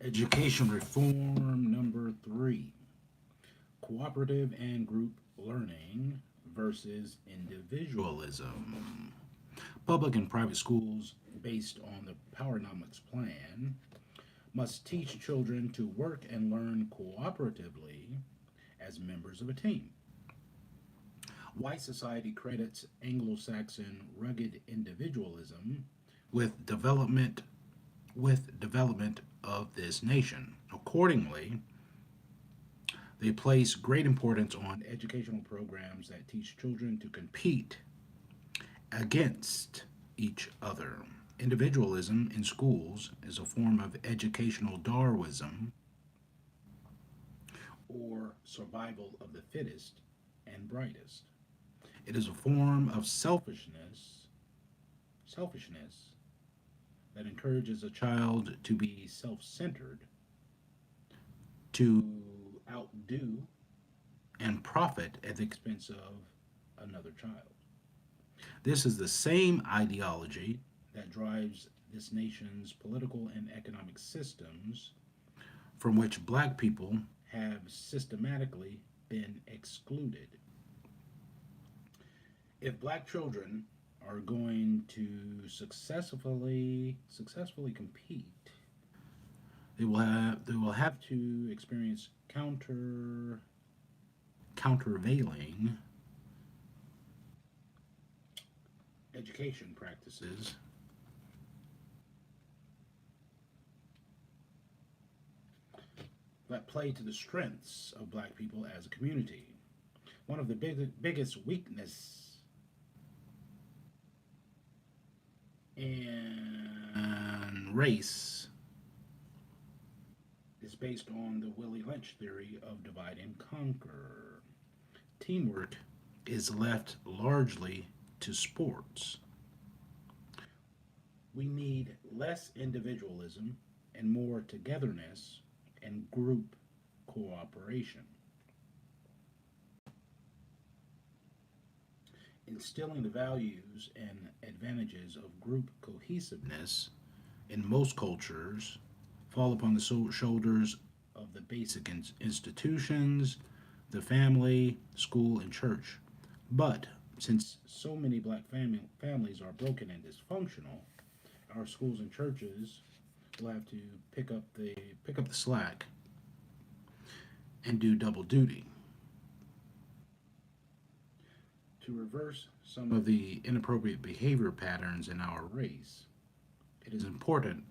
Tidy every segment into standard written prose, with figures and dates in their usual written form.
Education reform number three, cooperative and group learning versus individualism. Public and private schools, based on the Powernomics plan, must teach children to work and learn cooperatively as members of a team. White society credits Anglo-Saxon rugged individualism with development of this nation. Accordingly, they place great importance on educational programs that teach children to compete against each other. Individualism in schools is a form of educational Darwinism or survival of the fittest and brightest. It is a form of selfishness that encourages a child to be self-centered, to outdo and profit at the expense of another child. This is the same ideology that drives this nation's political and economic systems from which black people have systematically been excluded. If black children are going to successfully compete, they will have to experience countervailing education practices that play to the strengths of black people as a community. One of the biggest weakness in race is based on the Willie Lynch theory of divide and conquer. Teamwork is left largely to sports. We need less individualism and more togetherness and group cooperation. Instilling the values and advantages of group cohesiveness in most cultures fall upon the shoulders of the basic institutions, the family, school, and church. But since so many black families are broken and dysfunctional, our schools and churches will have to pick up the slack and do double duty. To reverse some of the inappropriate behavior patterns in our race, it is important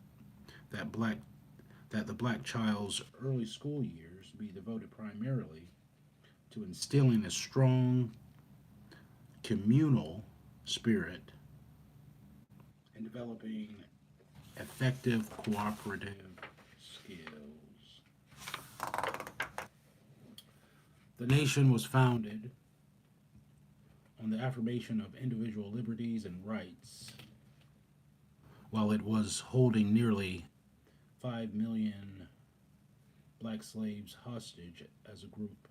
that the black child's early school years be devoted primarily to instilling a strong communal spirit and developing effective cooperative skills. The nation was founded on the affirmation of individual liberties and rights while it was holding nearly 5 million black slaves hostage as a group.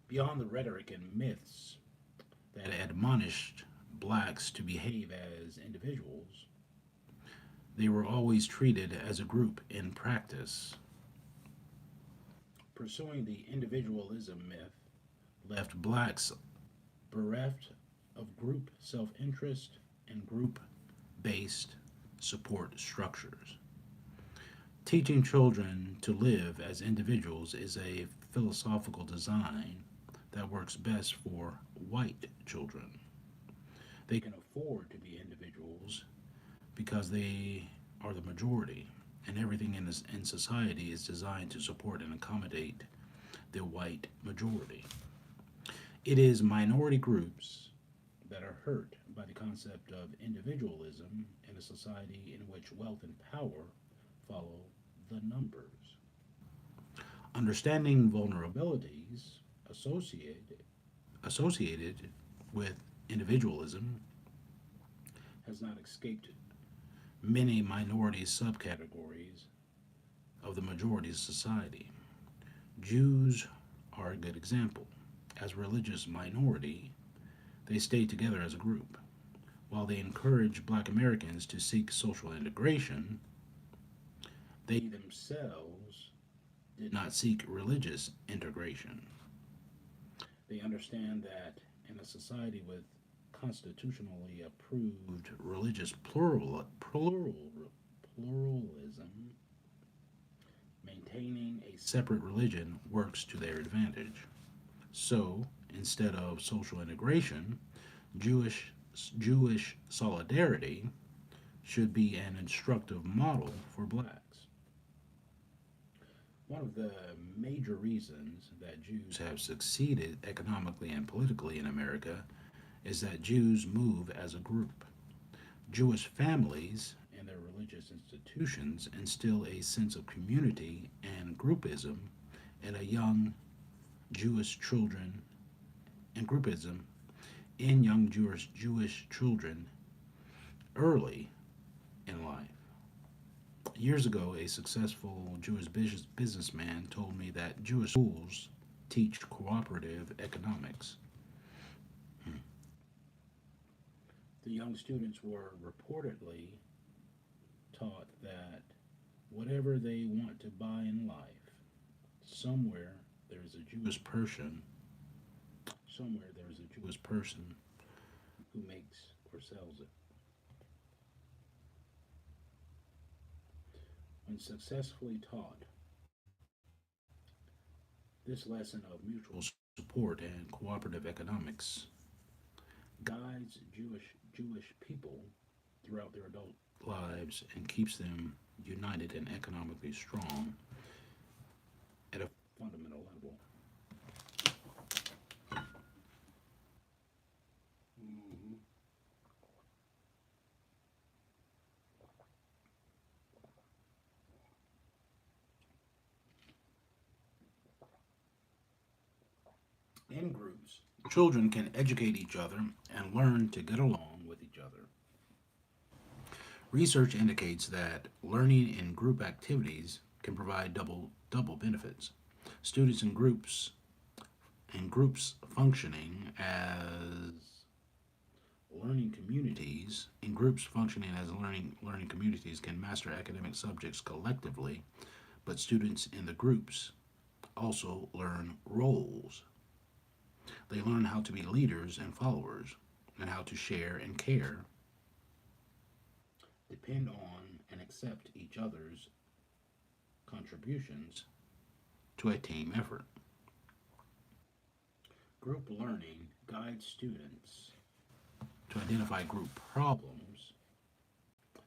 Beyond the rhetoric and myths that admonished blacks to behave as individuals, they were always treated as a group in practice. Pursuing the individualism myth left blacks bereft of group self interest and group based support structures. Teaching children to live as individuals is a philosophical design that works best for white children. They can afford to be individuals because they are the majority, and everything in society is designed to support and accommodate the white majority. It is minority groups that are hurt by the concept of individualism in a society in which wealth and power follow the numbers. Understanding vulnerabilities associated with individualism has not escaped many minority subcategories of the majority society. Jews are a good example. As a religious minority, they stay together as a group. While they encourage black Americans to seek social integration, They themselves did not seek religious integration. They understand that in a society with constitutionally approved religious pluralism, maintaining a separate religion works to their advantage. So, instead of social integration, Jewish Jewish solidarity should be an instructive model for blacks. One of the major reasons that Jews have succeeded economically and politically in America is that Jews move as a group. Jewish families and their religious institutions instill a sense of community and groupism in a young Jewish children and groupism in young Jewish children early in life. Years ago, a successful Jewish businessman told me that Jewish schools teach cooperative economics. The young students were reportedly taught that whatever they want to buy in life, somewhere there's a Jewish person, somewhere there's a Jewish person who makes or sells it. When successfully taught, this lesson of mutual support and cooperative economics guides Jewish people throughout their adult lives and keeps them united and economically strong at a fundamental level. Mhm. In groups, children can educate each other and learn to get along with each other. Research indicates that learning in group activities can provide double benefits. Students in groups functioning as learning communities can master academic subjects collectively, but students in the groups also learn roles. They learn how to be leaders and followers, and how to share and care, depend on and accept each other's contributions to a team effort. Group learning guides students to identify group problems,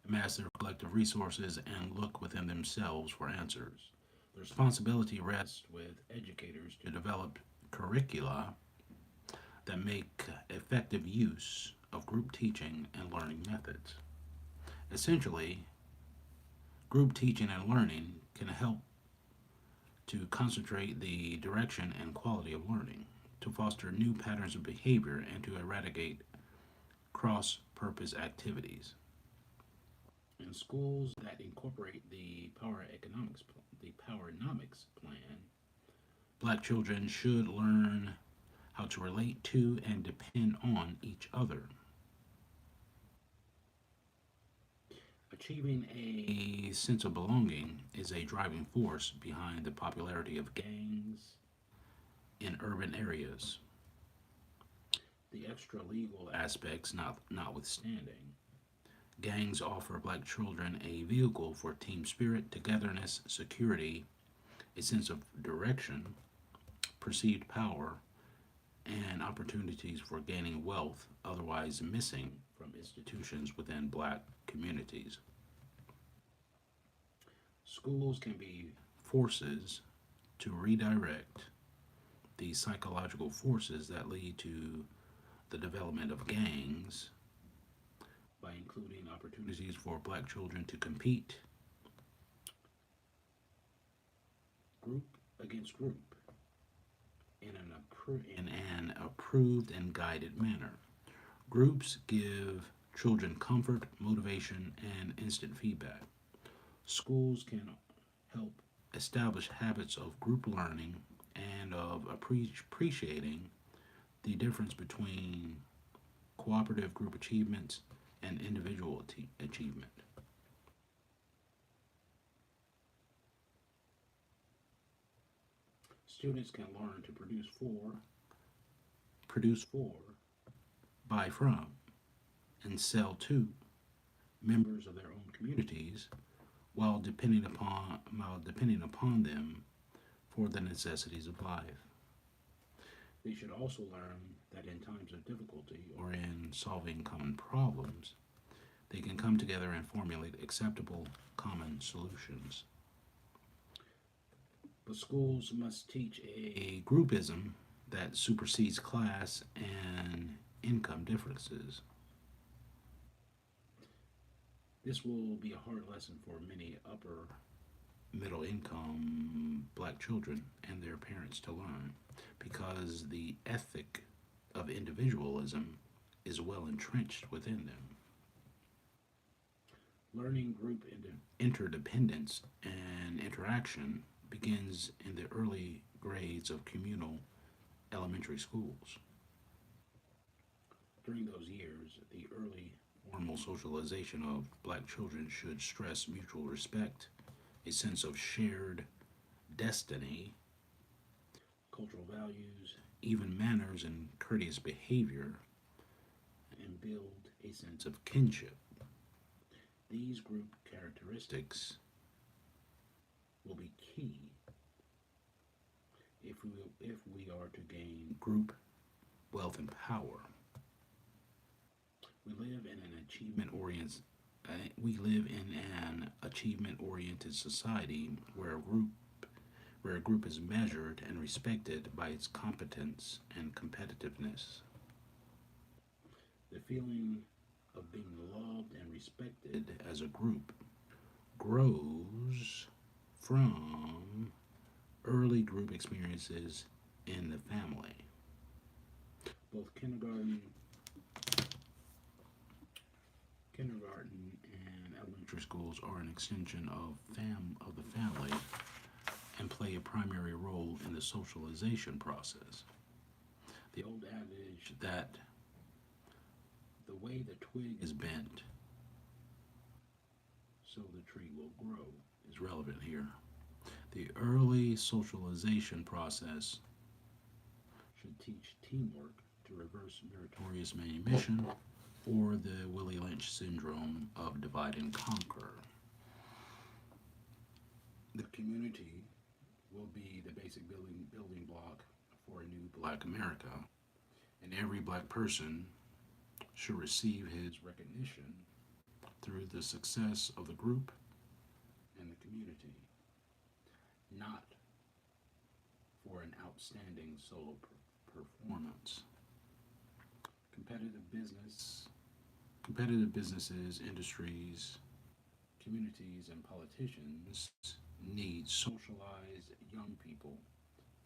amass their collective resources, and look within themselves for answers. The responsibility rests with educators to develop curricula that make effective use of group teaching and learning methods. Essentially, group teaching and learning can help to concentrate the direction and quality of learning, to foster new patterns of behavior, and to eradicate cross purpose activities. In schools that incorporate the Poweronomics plan, black children should learn how to relate to and depend on each other. Achieving a sense of belonging is a driving force behind the popularity of gangs in urban areas. The extra legal aspects notwithstanding, gangs offer black children a vehicle for team spirit, togetherness, security, a sense of direction, perceived power, and opportunities for gaining wealth otherwise missing from institutions within black communities. Schools can be forces to redirect the psychological forces that lead to the development of gangs by including opportunities for black children to compete group against group in an approved and guided manner. Groups give children comfort, motivation, and instant feedback. Schools can help establish habits of group learning and of appreciating the difference between cooperative group achievements and individual achievement. Students can learn to produce for, buy from, and sell to members of their own communities while depending upon them for the necessities of life. They should also learn that in times of difficulty or in solving common problems, they can come together and formulate acceptable common solutions. But schools must teach a groupism that supersedes class and income differences. This will be a hard lesson for many upper middle income black children and their parents to learn because the ethic of individualism is well entrenched within them. Learning group interdependence and interaction begins in the early grades of communal elementary schools. During those years, the early formal socialization of black children should stress mutual respect, a sense of shared destiny, cultural values, even manners and courteous behavior, and build a sense of kinship. These group characteristics will be key if we are to gain group wealth and power. We live in an achievement oriented society where a group is measured and respected by its competence and competitiveness. The feeling of being loved and respected as a group grows from early group experiences in the family. Both kindergarten and elementary schools are an extension of the family and play a primary role in the socialization process. The old adage that the way the twig is bent, so the tree will grow is relevant here. The early socialization process should teach teamwork to reverse meritorious manumission or the Willie Lynch syndrome of divide and conquer. The community will be the basic building block for a new black America, and every black person should receive his recognition through the success of the group and the community, not for an outstanding solo performance. Competitive business, competitive businesses, industries, communities, and politicians need socialized young people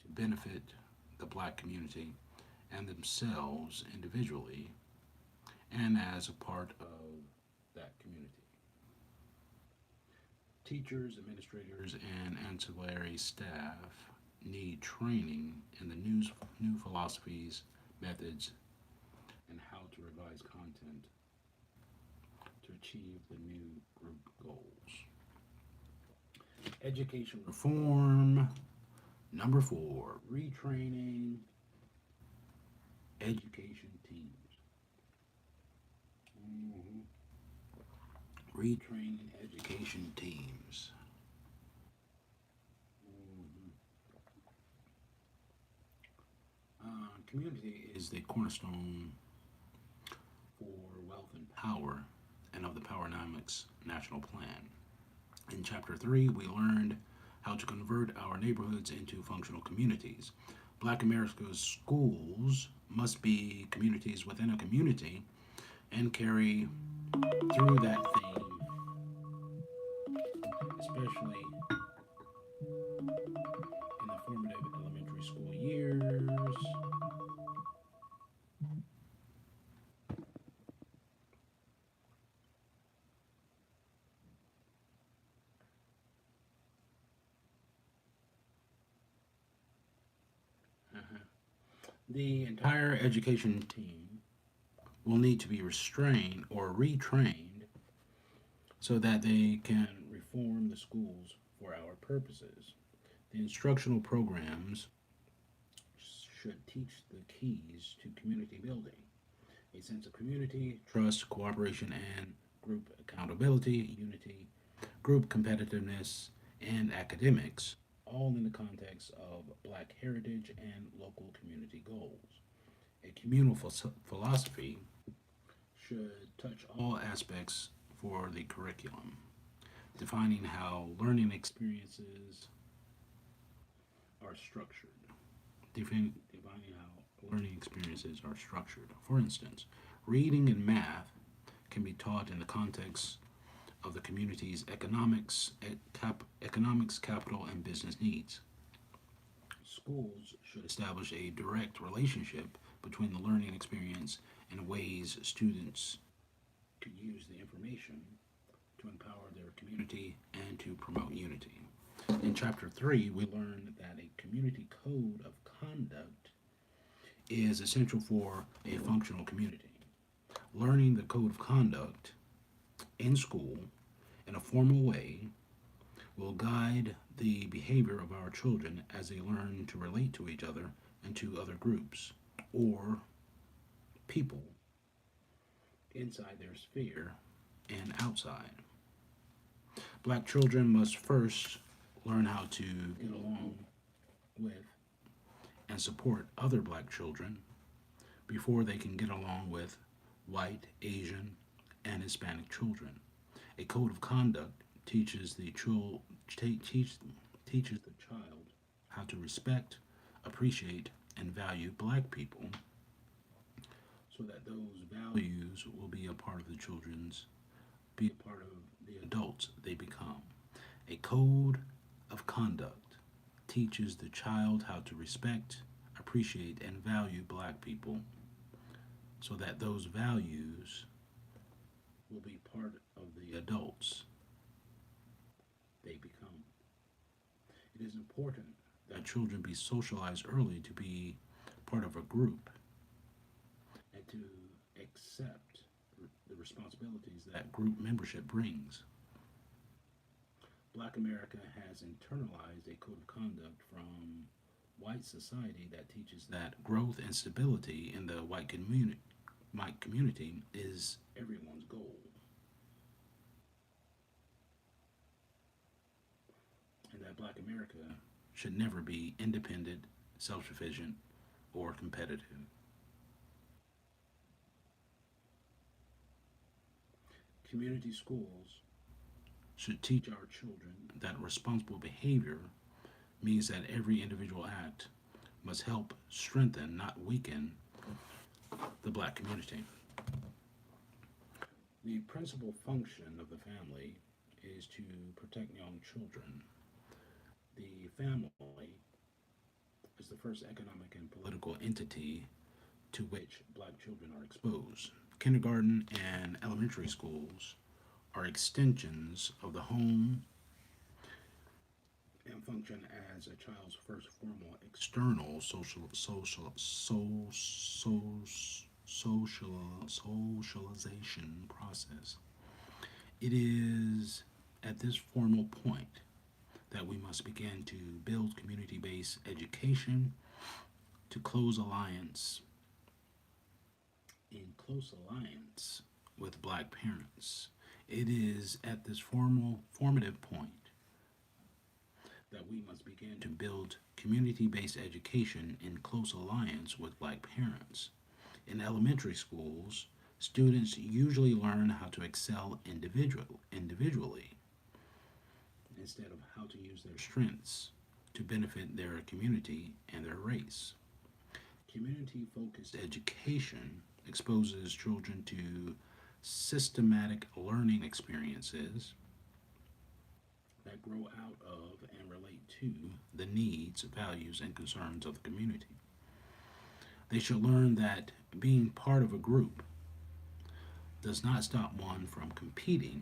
to benefit the black community and themselves individually and as a part of that community. Teachers, administrators, and ancillary staff need training in the new philosophies, methods, and how to revise content to achieve the new group goals. Education reform. Number 4, retraining education teams. Mhm. Retraining education teams. Mhm. Community is the cornerstone for wealth and power and of the Powernomics National Plan. In Chapter 3, we learned how to convert our neighborhoods into functional communities. Black America's schools must be communities within a community and carry through that theme, especially in the formative elementary school years. Uh-huh. The entire education team will need to be restrained or retrained so that they can reform the schools for our purposes. The instructional programs should teach the keys to community building: a sense of community, trust, cooperation, and group accountability, unity, group competitiveness, and academics, all in the context of Black heritage and local community goals. A communal philosophy should touch all aspects for the curriculum, defining how learning experiences are structured. Defining how learning experiences are structured. For instance, reading and math can be taught in the context of the community's economics, capital, and business needs. Schools should establish a direct relationship between the learning experience and ways students could use the information to empower their community and to promote unity. In Chapter 3, we learn that a community code of conduct is essential for a functional community. Learning the code of conduct in school in a formal way will guide the behavior of our children as they learn to relate to each other and to other groups or people inside their sphere and outside. Black children must first learn how to get along with and support other black children before they can get along with white, Asian, and Hispanic children. A code of conduct teaches the child how to respect, appreciate, and value black people so that those values will be a part of the children's be a part of the adults they become. A code of conduct teaches the child how to respect, appreciate, and value black people so that those values will be part of the adults they become. It is important that children be socialized early to be part of a group and to accept the responsibilities that group membership brings. Black America has internalized a code of conduct from white society that teaches that growth and stability in the white community is everyone's goal, and that Black America should never be independent, self sufficient, or competitive. Community schools should teach our children that responsible behavior means that every individual act must help strengthen, not weaken, the black community. The principal function of the family is to protect young children. The family is the first economic and political entity to which black children are exposed. Kindergarten and elementary schools are extensions of the home and function as a child's first formal external socialization process. It is at this formal point that we must begin to build community-based education to close alliance with black parents. It is at this formative point that we must begin to build community based education in close alliance with black parents. In elementary schools, students usually learn how to excel individually instead of how to use their strengths to benefit their community and their race. Community focused education exposes children to systematic learning experiences that grow out of and relate to the needs, values, and concerns of the community. They should learn that being part of a group does not stop one from competing,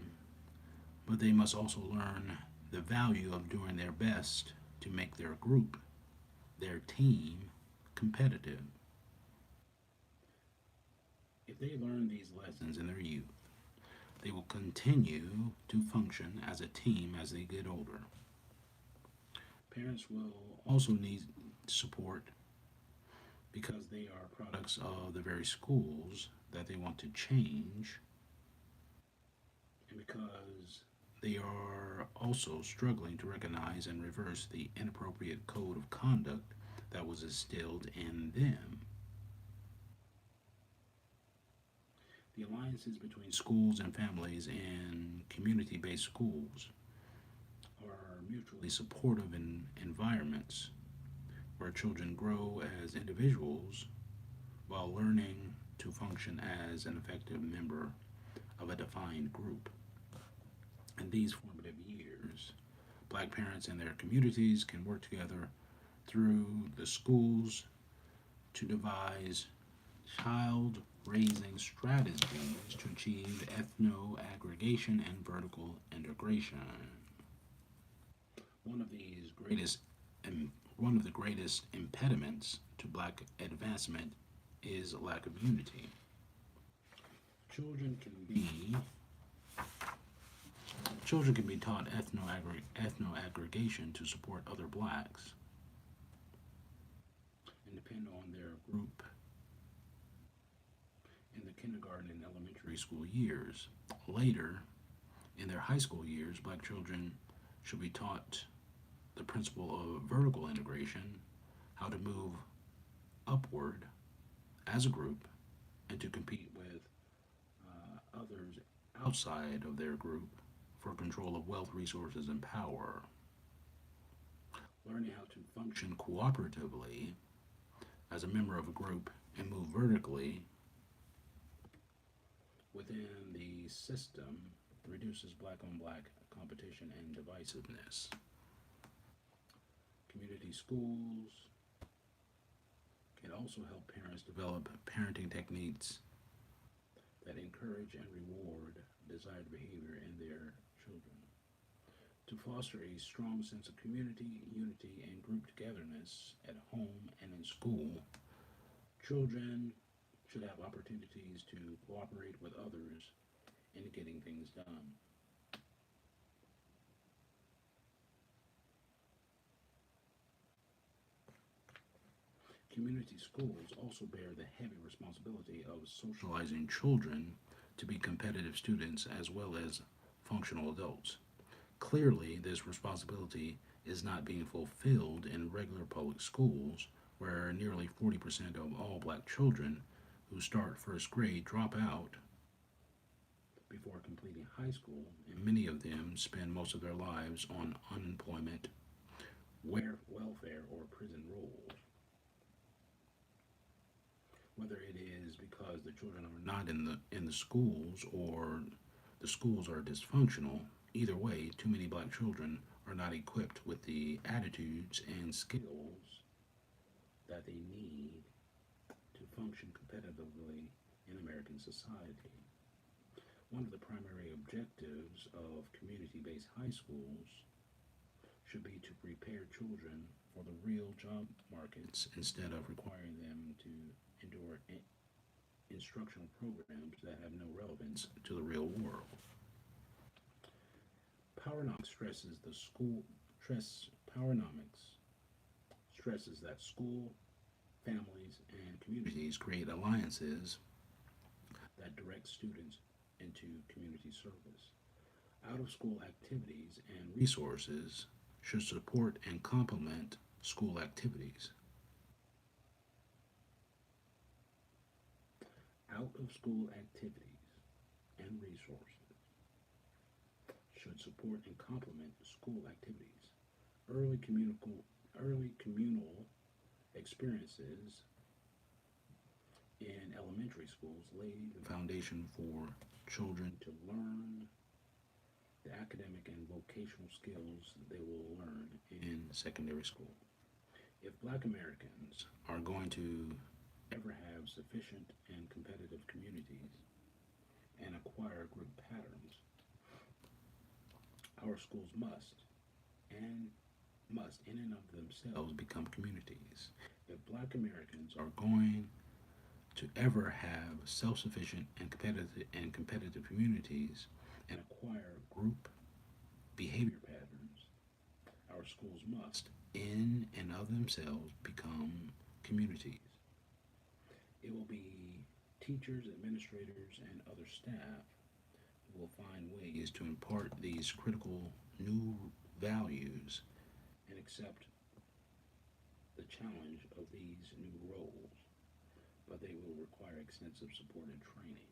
but they must also learn the value of doing their best to make their group, their team, competitive. If they learn these lessons in their youth, they will continue to function as a team as they get older. Parents will also need support because they are products of the very schools that they want to change, and because they are also struggling to recognize and reverse the inappropriate code of conduct that was instilled in them. The alliances between schools and families and community based schools are mutually supportive environments where children grow as individuals while learning to function as an effective member of a defined group. In these formative years, black parents and their communities can work together through the schools to devise child raising strategies to achieve ethno aggregation and vertical integration. One of these greatest One of the greatest impediments to black advancement is lack of unity. Children can be Children can be taught ethno aggregation to support other blacks and depend on their group in the kindergarten and elementary school years. Later, in their high school years, black children should be taught the principle of vertical integration, how to move upward as a group and to compete with others outside of their group for control of wealth, resources, and power. Learning how to function cooperatively as a member of a group and move vertically within the system reduces black on black competition and divisiveness. Community schools can also help parents develop parenting techniques that encourage and reward desired behavior in their children. To foster a strong sense of community, unity, and group togetherness at home and in school, children should have opportunities to cooperate with others in getting things done. Community schools also bear the heavy responsibility of socializing children to be competitive students as well as functional adults. Clearly, this responsibility is not being fulfilled in regular public schools, where nearly 40% of all black children who start first grade drop out before completing high school, and many of them spend most of their lives on unemployment, welfare, or prison rolls. Whether it is because the children are not in the schools or the schools are dysfunctional, either way, too many black children are not equipped with the attitudes and skills that they need to function competitively in American society. One of the primary objectives of community based high schools should be to prepare children for the real job markets instead of requiring them to endure instructional programs that have no relevance to the real world. Powernomics stresses the school stress Powernomics stresses that school, families, and communities create alliances that direct students into community service. Out of school activities and resources should support and complement school activities. Out of school activities and resources should support and complement school activities. Early communal, Early communal experiences in elementary schools lay the foundation for children to learn the academic and vocational skills they will learn in secondary school. If black Americans are going to ever have sufficient and competitive communities and acquire group patterns, our schools must in and of themselves become communities. If black Americans are going to ever have self-sufficient and competitive communities and acquire group behavior patterns, our our schools must, in and of themselves, become communities. It will be teachers, administrators, and other staff who will find ways to impart these critical new values and accept the challenge of these new roles, but they will require extensive support and training.